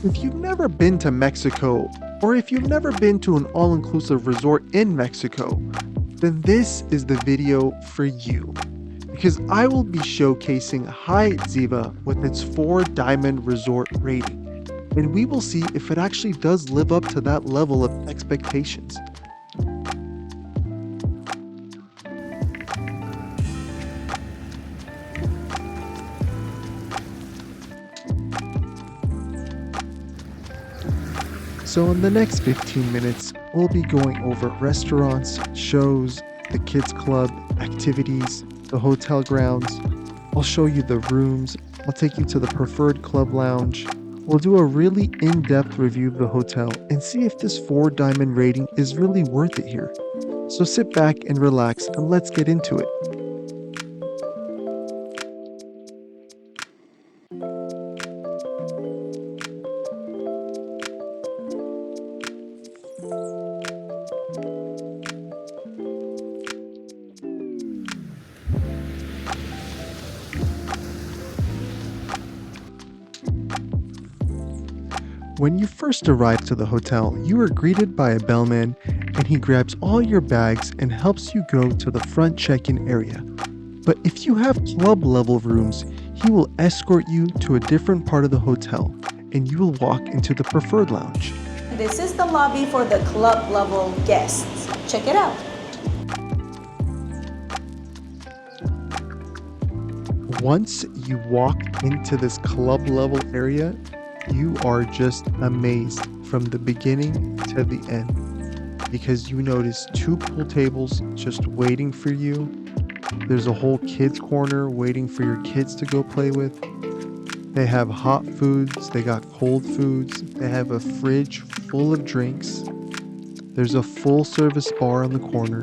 If you've never been to Mexico, or if you've never been to an all-inclusive resort in Mexico, then this is the video for you. Because I will be showcasing Hyatt Ziva with its 4-diamond resort rating. And we will see if it actually does live up to that level of expectations. So in the next 15 minutes, we'll be going over restaurants, shows, the kids club, activities, the hotel grounds. I'll show you the rooms. I'll take you to the preferred club lounge. We'll do a really in-depth review of the hotel and see if this 4-diamond rating is really worth it here. So sit back and relax and let's get into it. When you first arrive to the hotel, you are greeted by a bellman and he grabs all your bags and helps you go to the front check-in area. But if you have club level rooms, he will escort you to a different part of the hotel and you will walk into the preferred lounge. This is the lobby for the club level guests. Check it out. Once you walk into this club level area, you are just amazed from the beginning to the end because you notice 2 pool tables just waiting for you. There's a whole kids corner waiting for your kids to go play with. They have hot foods, they got cold foods, they have a fridge full of drinks. There's a full service bar on the corner.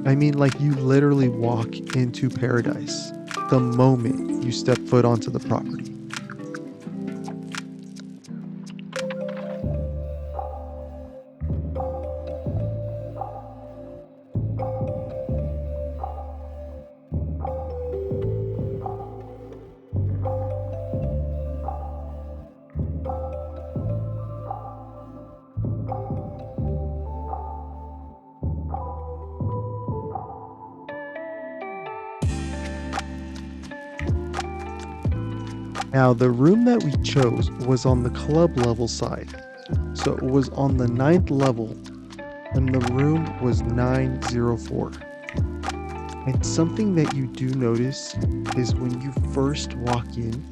I mean, like, you literally walk into paradise the moment you step foot onto the property. Now, the room that we chose was on the club level side. So it was on the 9th level, and the room was 904. And something that you do notice is when you first walk in,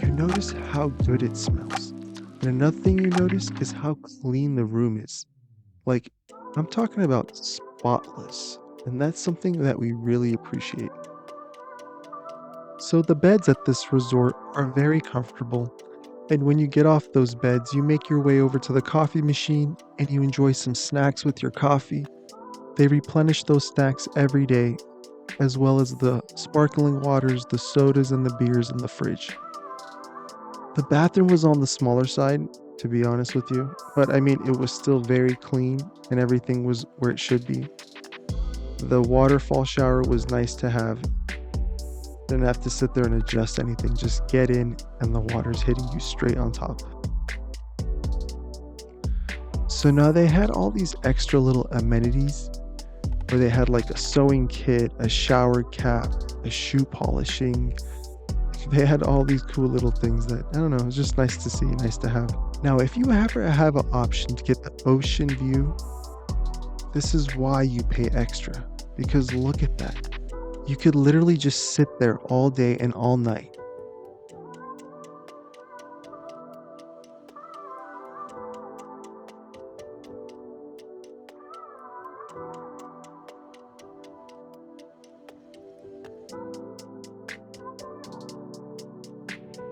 you notice how good it smells. And another thing you notice is how clean the room is. Like, I'm talking about spotless. And that's something that we really appreciate. So the beds at this resort are very comfortable, and when you get off those beds, you make your way over to the coffee machine and you enjoy some snacks with your coffee. They replenish those snacks every day, as well as the sparkling waters, the sodas, and the beers in the fridge. The bathroom was on the smaller side, to be honest with you, but I mean, it was still very clean and everything was where it should be. The waterfall shower was nice to have. Didn't have to sit there and adjust anything, just get in and the water's hitting you straight on top. So now they had all these extra little amenities where they had like a sewing kit, a shower cap, a shoe polishing. They had all these cool little things that, I don't know, it was just nice to see, nice to have. Now, if you ever have an option to get the ocean view, this is why you pay extra, because look at that. You could literally just sit there all day and all night.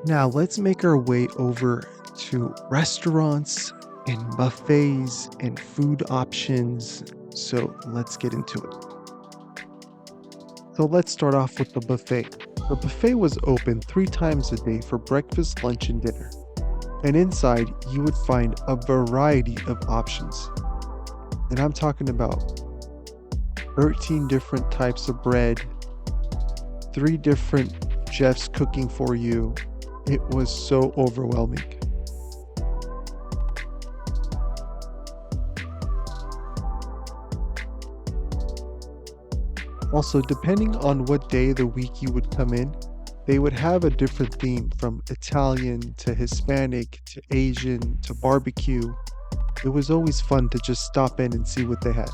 Now let's make our way over to restaurants and buffets and food options. So let's get into it. So let's start off with the buffet. The buffet was open 3 times a day for breakfast, lunch, and dinner. And inside, you would find a variety of options. And I'm talking about 13 different types of bread, 3 different chefs cooking for you. It was so overwhelming. Also, depending on what day of the week you would come in, they would have a different theme from Italian to Hispanic to Asian to barbecue. It was always fun to just stop in and see what they had.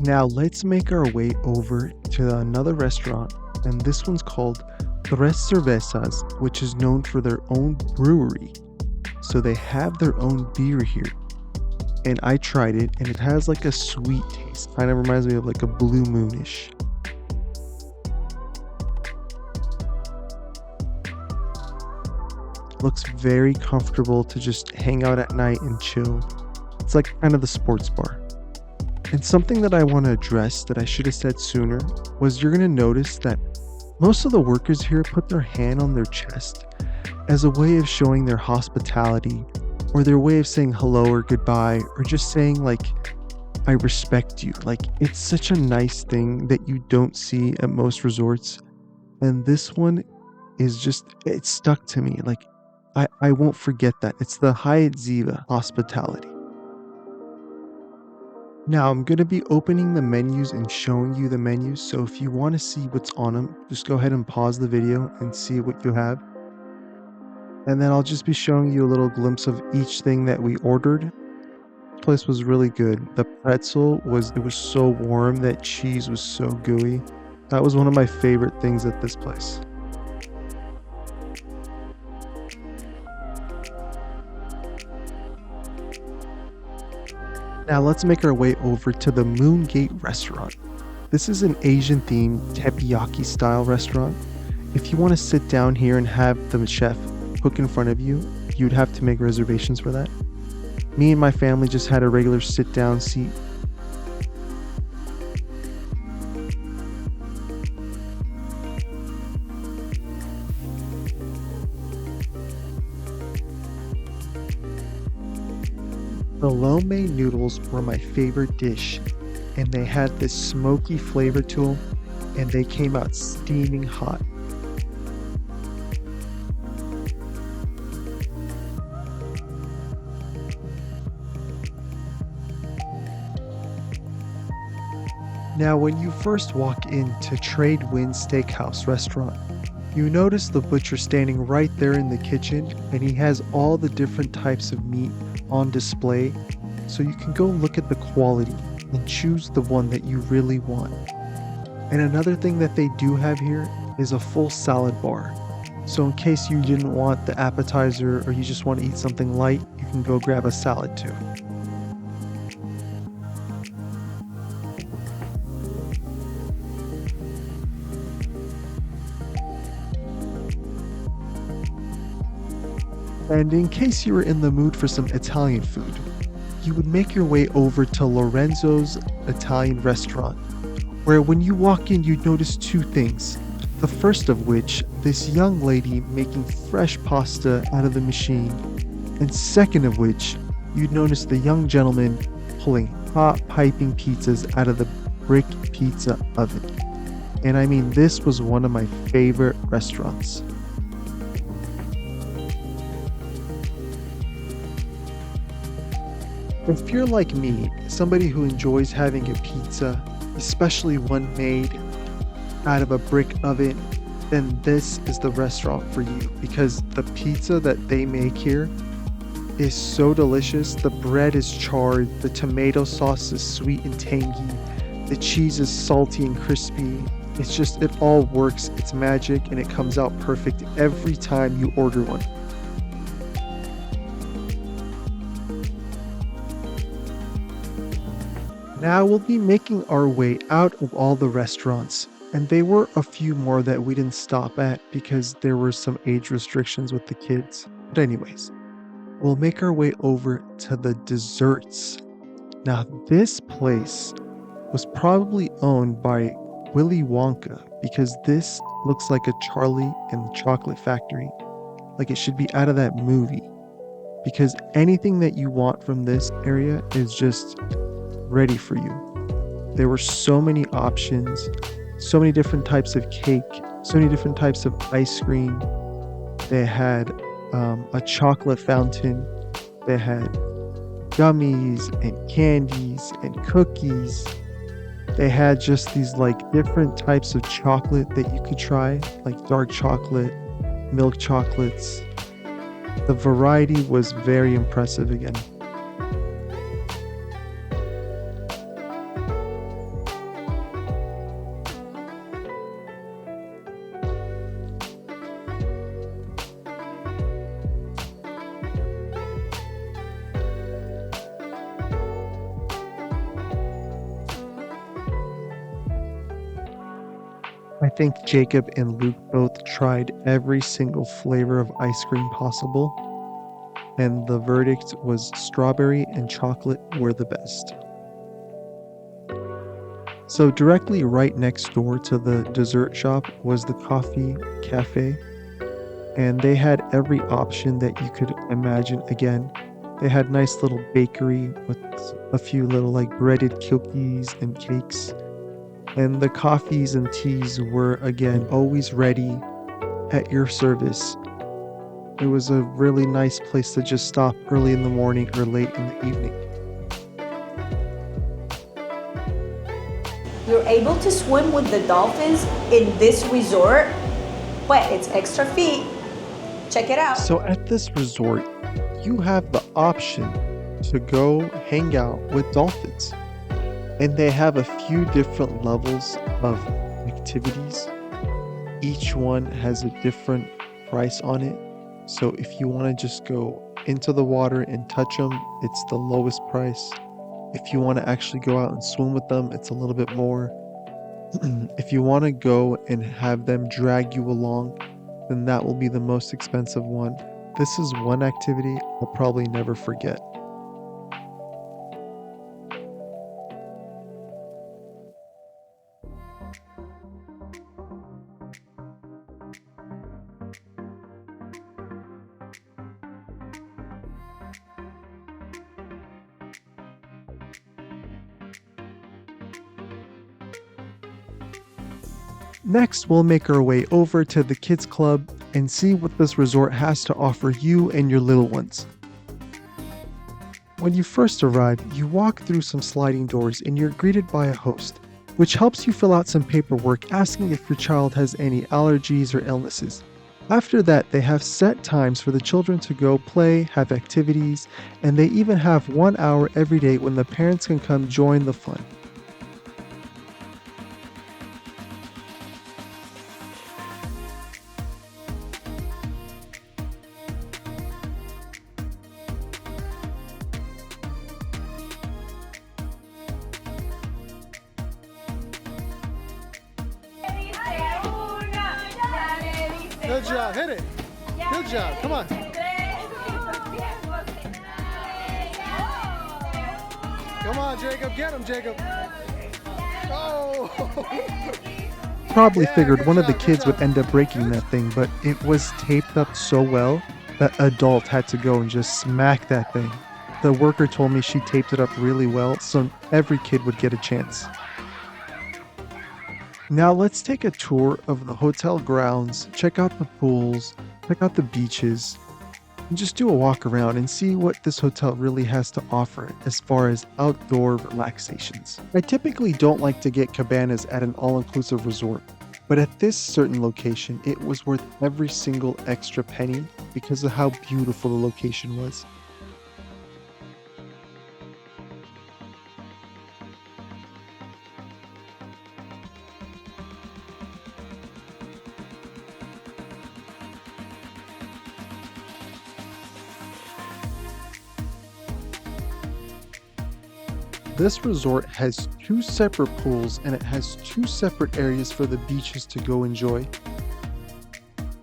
Now let's make our way over to another restaurant, and this one's called Tres Cervezas, which is known for their own brewery. So they have their own beer here. And I tried it, and it has like a sweet taste. Kind of reminds me of like a Blue Moonish. Looks very comfortable to just hang out at night and chill. It's like kind of the sports bar. And something that I want to address that I should have said sooner was you're going to notice that most of the workers here put their hand on their chest as a way of showing their hospitality or their way of saying hello or goodbye or just saying like, I respect you. Like it's such a nice thing that you don't see at most resorts. And this one is just, it stuck to me. Like I won't forget that. It's the Hyatt Ziva hospitality. Now I'm going to be opening the menus and showing you the menus, so if you want to see what's on them, just go ahead and pause the video and see what you have. And then I'll just be showing you a little glimpse of each thing that we ordered. This place was really good. The pretzel was so warm, that cheese was so gooey. That was one of my favorite things at this place. Now let's make our way over to the Moongate restaurant. This is an Asian themed teppanyaki style restaurant. If you want to sit down here and have the chef cook in front of you, you'd have to make reservations for that. Me and my family just had a regular sit down seat. The lo mein noodles were my favorite dish, and they had this smoky flavor to them, and they came out steaming hot. Now, when you first walk into Trade Wind Steakhouse restaurant, you notice the butcher standing right there in the kitchen, and he has all the different types of meat on display, so you can go look at the quality and choose the one that you really want. And another thing that they do have here is a full salad bar. So in case you didn't want the appetizer or you just want to eat something light, you can go grab a salad too. And in case you were in the mood for some Italian food, you would make your way over to Lorenzo's Italian restaurant, where when you walk in, you'd notice two things. The first of which, this young lady making fresh pasta out of the machine, and second of which, you'd notice the young gentleman pulling hot piping pizzas out of the brick pizza oven. And I mean, this was one of my favorite restaurants. If you're like me, somebody who enjoys having a pizza, especially one made out of a brick oven, then this is the restaurant for you, because the pizza that they make here is so delicious. The bread is charred, the tomato sauce is sweet and tangy, the cheese is salty and crispy. It's just, it all works. It's magic, and it comes out perfect every time you order one. Now we'll be making our way out of all the restaurants, and there were a few more that we didn't stop at because there were some age restrictions with the kids. But anyways, we'll make our way over to the desserts. Now this place was probably owned by Willy Wonka, because this looks like a Charlie and the Chocolate Factory. Like it should be out of that movie, because anything that you want from this area is just ready for you. There were so many options, so many different types of cake, so many different types of ice cream. They had a chocolate fountain. They had gummies and candies and cookies. They had just these like different types of chocolate that you could try, like dark chocolate, milk chocolates. The variety was very impressive again. I think Jacob and Luke both tried every single flavor of ice cream possible, and the verdict was strawberry and chocolate were the best. So, directly right next door to the dessert shop was the coffee cafe, and they had every option that you could imagine. Again, they had nice little bakery with a few little like breaded cookies and cakes. And the coffees and teas were again always ready at your service. It was a really nice place to just stop early in the morning or late in the evening. You're able to swim with the dolphins in this resort, but it's extra fee. Check it out. So at this resort, you have the option to go hang out with dolphins. And they have a few different levels of activities. Each one has a different price on it. So if you want to just go into the water and touch them, it's the lowest price. If you want to actually go out and swim with them, it's a little bit more. If you want to go and have them drag you along, then that will be the most expensive one. This is one activity I'll probably never forget. Next, we'll make our way over to the kids club and see what this resort has to offer you and your little ones. When you first arrive, you walk through some sliding doors and you're greeted by a host, which helps you fill out some paperwork asking if your child has any allergies or illnesses. After that, they have set times for the children to go play, have activities, and they even have 1 hour every day when the parents can come join the fun. Good job, hit it. Good job, come on. Come on, Jacob, get him, Jacob. Oh! Probably Yeah, figured good one of the job, good kids would job. end up breaking that thing, but it was taped up so well that adult had to go and just smack that thing. The worker told me she taped it up really well, so every kid would get a chance. Now let's take a tour of the hotel grounds, check out the pools, check out the beaches, and just do a walk around and see what this hotel really has to offer as far as outdoor relaxations. I typically don't like to get cabanas at an all-inclusive resort, but at this certain location, it was worth every single extra penny because of how beautiful the location was. This resort has 2 separate pools and it has 2 separate areas for the beaches to go enjoy.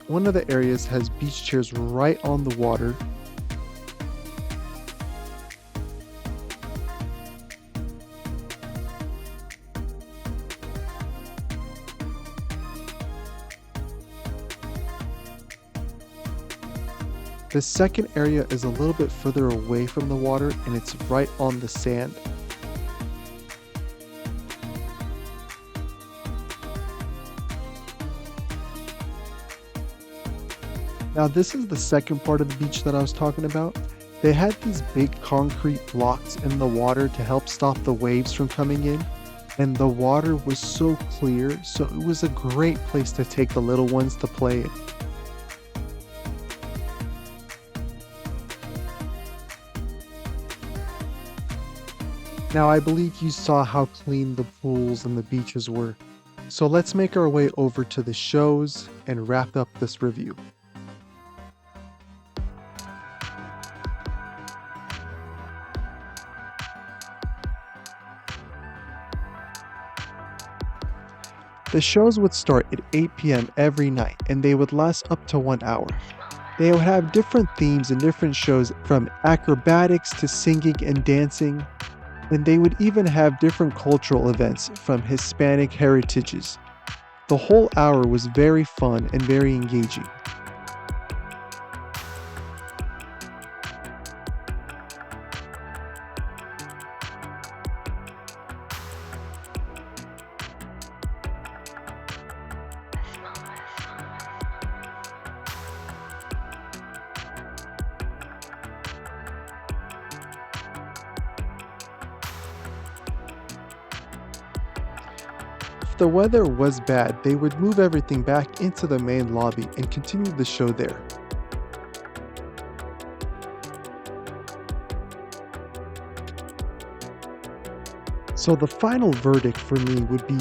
One of the areas has beach chairs right on the water. The second area is a little bit further away from the water and it's right on the sand. Now, this is the second part of the beach that I was talking about. They had these big concrete blocks in the water to help stop the waves from coming in. And the water was so clear, so it was a great place to take the little ones to play in. Now, I believe you saw how clean the pools and the beaches were. So let's make our way over to the shows and wrap up this review. The shows would start at 8 p.m. every night and they would last up to 1 hour. They would have different themes and different shows, from acrobatics to singing and dancing, and they would even have different cultural events from Hispanic heritages. The whole hour was very fun and very engaging. If the weather was bad, they would move everything back into the main lobby and continue the show there. So the final verdict for me would be,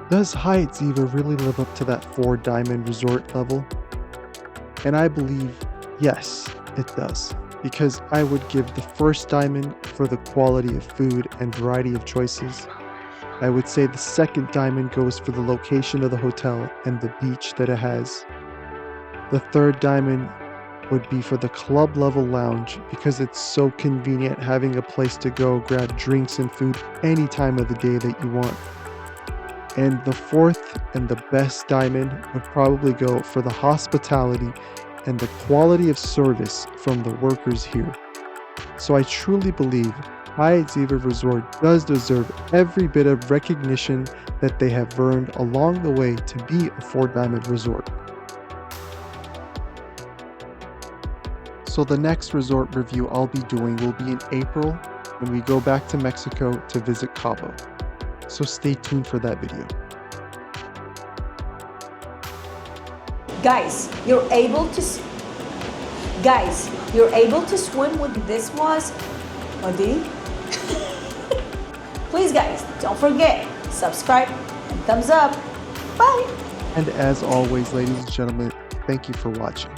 does Hyatt Ziva really live up to that 4-diamond resort level? And I believe, yes, it does. Because I would give the first diamond for the quality of food and variety of choices. I would say the second diamond goes for the location of the hotel and the beach that it has. The third diamond would be for the club level lounge, because it's so convenient having a place to go grab drinks and food any time of the day that you want. And the fourth and the best diamond would probably go for the hospitality and the quality of service from the workers here. So I truly believe Hyatt Ziva Resort does deserve every bit of recognition that they have earned along the way to be a 4-diamond resort. So the next resort review I'll be doing will be in April when we go back to Mexico to visit Cabo. So stay tuned for that video. Guys, you're able to swim with this was Madi. Please guys, don't forget, subscribe and thumbs up. Bye. And as always, ladies and gentlemen, thank you for watching.